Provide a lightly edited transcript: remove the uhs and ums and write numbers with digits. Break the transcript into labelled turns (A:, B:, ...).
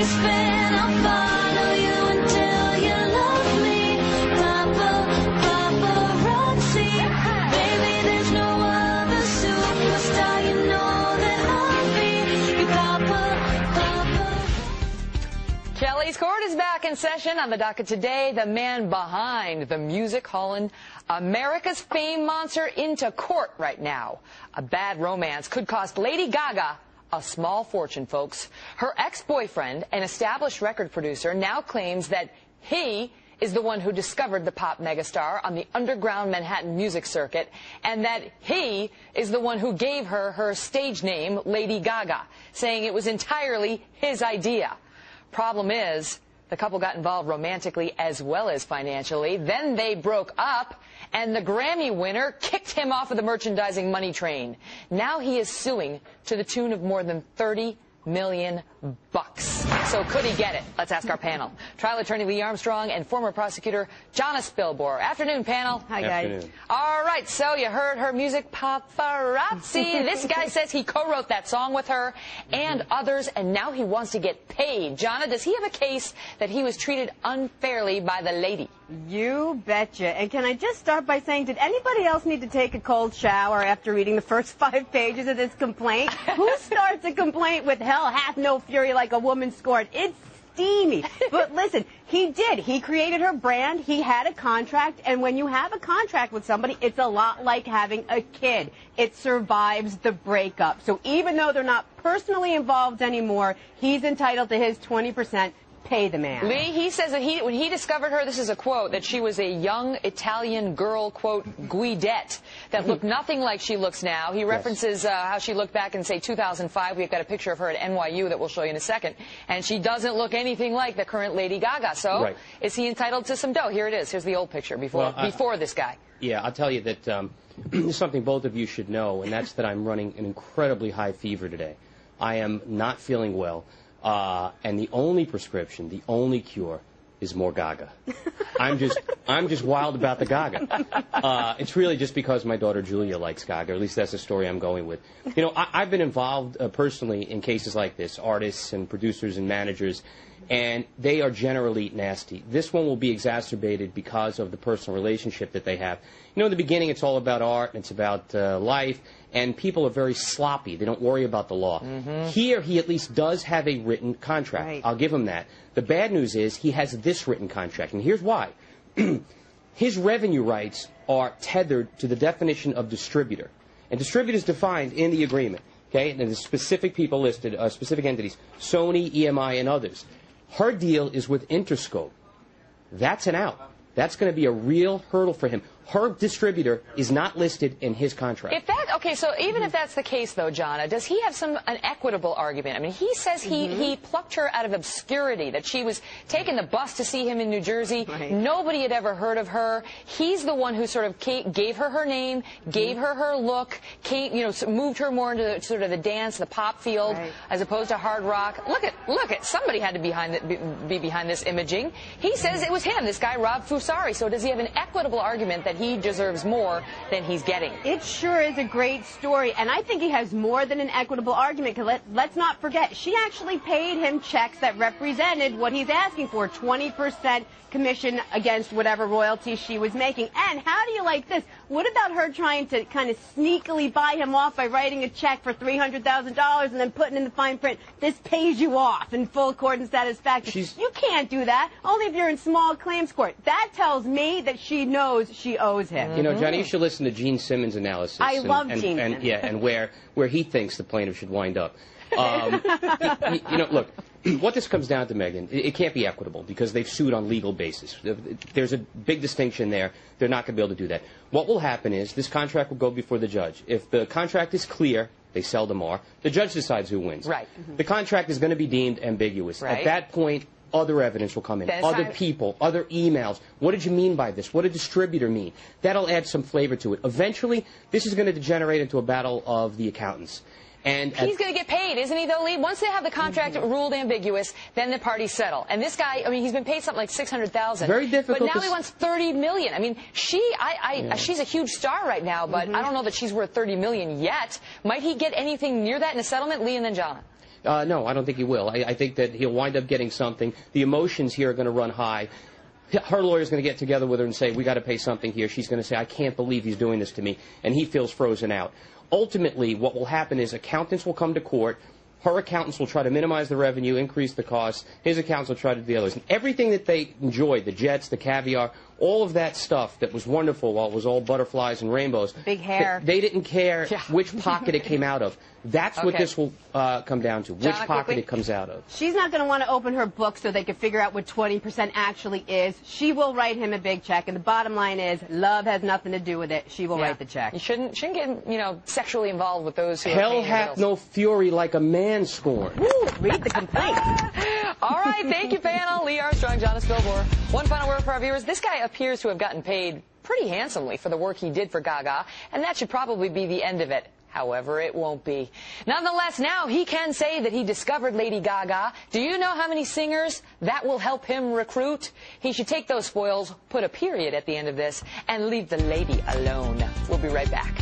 A: spin, I'll follow you until you love me. Paparazzi, baby, there's no other superstar. You know that I'll be your
B: Kelly's Court is back in session. On the docket today, the man behind the music hauling America's fame monster into court right now. A bad romance could cost Lady Gaga a small fortune, folks. Her ex-boyfriend, an established record producer, now claims that he is the one who discovered the pop megastar on the underground Manhattan music circuit, and that he is the one who gave her her stage name, Lady Gaga, saying it was entirely his idea. Problem is, the couple got involved romantically as well as financially. Then they broke up, and the Grammy winner kicked him off of the merchandising money train. Now he is suing to the tune of more than $30 million. So could he get it? Let's ask our panel. Trial attorney Lee Armstrong and former prosecutor Jonna Spilbor. Afternoon, panel.
C: Hi, guys.
D: Afternoon.
B: All right, so you heard her music, Paparazzi. This guy says he co-wrote that song with her and others, and now he wants to get paid. Jonna, does he have a case that he was treated unfairly by the lady?
C: You betcha. And can I just start by saying, did anybody else need to take a cold shower after reading the first 5 pages of this complaint? Who starts a complaint with "hell hath no fury like a woman scorned"? It's steamy. But listen, he did. He created her brand. He had a contract. And when you have a contract with somebody, it's a lot like having a kid. It survives the breakup. So even though they're not personally involved anymore, he's entitled to his 20%. Pay the man.
B: Lee, he says that when he discovered her, this is a quote, that she was a young Italian girl, quote, guidette, that looked nothing like she looks now. He references how she looked back in, say, 2005. We've got a picture of her at NYU that we'll show you in a second. And she doesn't look anything like the current Lady Gaga. So is he entitled to some dough? Here it is. Here's the old picture before this guy.
D: Yeah, I'll tell you that there's something both of you should know, and that's that I'm running an incredibly high fever today. I am not feeling well. And the only prescription, the only cure, is more Gaga. I'm just wild about the Gaga. It's really just because my daughter Julia likes Gaga, or at least that's the story I'm going with. You know, I've been involved personally in cases like this, artists and producers and managers, and they are generally nasty. This one will be exacerbated because of the personal relationship that they have. You know, in the beginning, it's all about art, and it's about life, and people are very sloppy. They don't worry about the law. Here, he at least does have a written contract. I'll give him that. The bad news is he has this written contract, and here's why. His revenue rights are tethered to the definition of distributor, and distributor is defined in the agreement. Okay, and there's specific people listed, specific entities, Sony, EMI, and others. Her deal is with Interscope. That's an out. That's going to be a real hurdle for him. Her distributor is not listed in his contract.
B: Okay, so even if that's the case, though, Jonna, does he have an equitable argument? I mean, he says he plucked her out of obscurity, that she was taking the bus to see him in New Jersey. Nobody had ever heard of her. He's the one who sort of gave her her name, gave her her look, moved her more into sort of the dance, the pop field, as opposed to hard rock. Look at, somebody had to be behind this imaging. He says it was him, this guy Rob Fusari. So does he have an equitable argument that he deserves more than he's getting?
C: It sure is a great story, and I think he has more than an equitable argument, because let's not forget, she actually paid him checks that represented what he's asking for, 20% commission against whatever royalty she was making. And how do you like this? What about her trying to kind of sneakily buy him off by writing a check for $300,000 and then putting in the fine print, "This pays you off in full court and satisfaction"? You can't do that, only if you're in small claims court. That tells me that she knows she owes him.
D: You know, Johnny, you should listen to Gene Simmons' analysis.
C: I love Gene Simmons.
D: Yeah, and where he thinks the plaintiff should wind up. You know, look, what this comes down to, Megan, it can't be equitable because they've sued on legal basis. There's a big distinction there. They're not going to be able to do that. What will happen is this contract will go before the judge. If the contract is clear, they seldom are, the judge decides who wins. The contract is going to be deemed ambiguous. At that point, other evidence will come in, other people, other emails. What did you mean by this? What did distributor mean? That'll add some flavor to it. Eventually, this is going to degenerate into a battle of the accountants. And
B: he's going to get paid, isn't he, though, Lee? Once they have the contract ruled ambiguous, then the parties settle. And this guy, I mean, he's been paid something like $600,000.
D: Very difficult.
B: But now he wants $30 million. I mean, she's a huge star right now, but I don't know that she's worth $30 million yet. Might he get anything near that in a settlement, Lee, and then Jonna?
D: No, I don't think he will. I think that he'll wind up getting something. The emotions here are going to run high. Her lawyer's going to get together with her and say, we got to pay something here. She's going to say, I can't believe he's doing this to me. And he feels frozen out. Ultimately, what will happen is accountants will come to court. Her accountants will try to minimize the revenue, increase the costs. His accountants will try to do the others. And everything that they enjoyed, the jets, the caviar, all of that stuff that was wonderful while it was all butterflies and rainbows.
C: Big hair.
D: They didn't care which pocket it came out of. That's what this will come down to, which pocket it comes out of.
C: She's not going to want to open her book so they can figure out what 20% actually is. She will write him a big check, and the bottom line is love has nothing to do with it. She will write the check.
B: You shouldn't get, sexually involved with those who
D: Hell
B: are
D: hath no fury like a man scorned.
C: Read the complaint.
B: All right, thank you, panel. Lee Armstrong, Jonas Bilbor. One final word for our viewers. This guy appears to have gotten paid pretty handsomely for the work he did for Gaga, and that should probably be the end of it. However, it won't be. Nonetheless, now he can say that he discovered Lady Gaga. Do you know how many singers that will help him recruit? He should take those spoils, put a period at the end of this, and leave the lady alone. We'll be right back.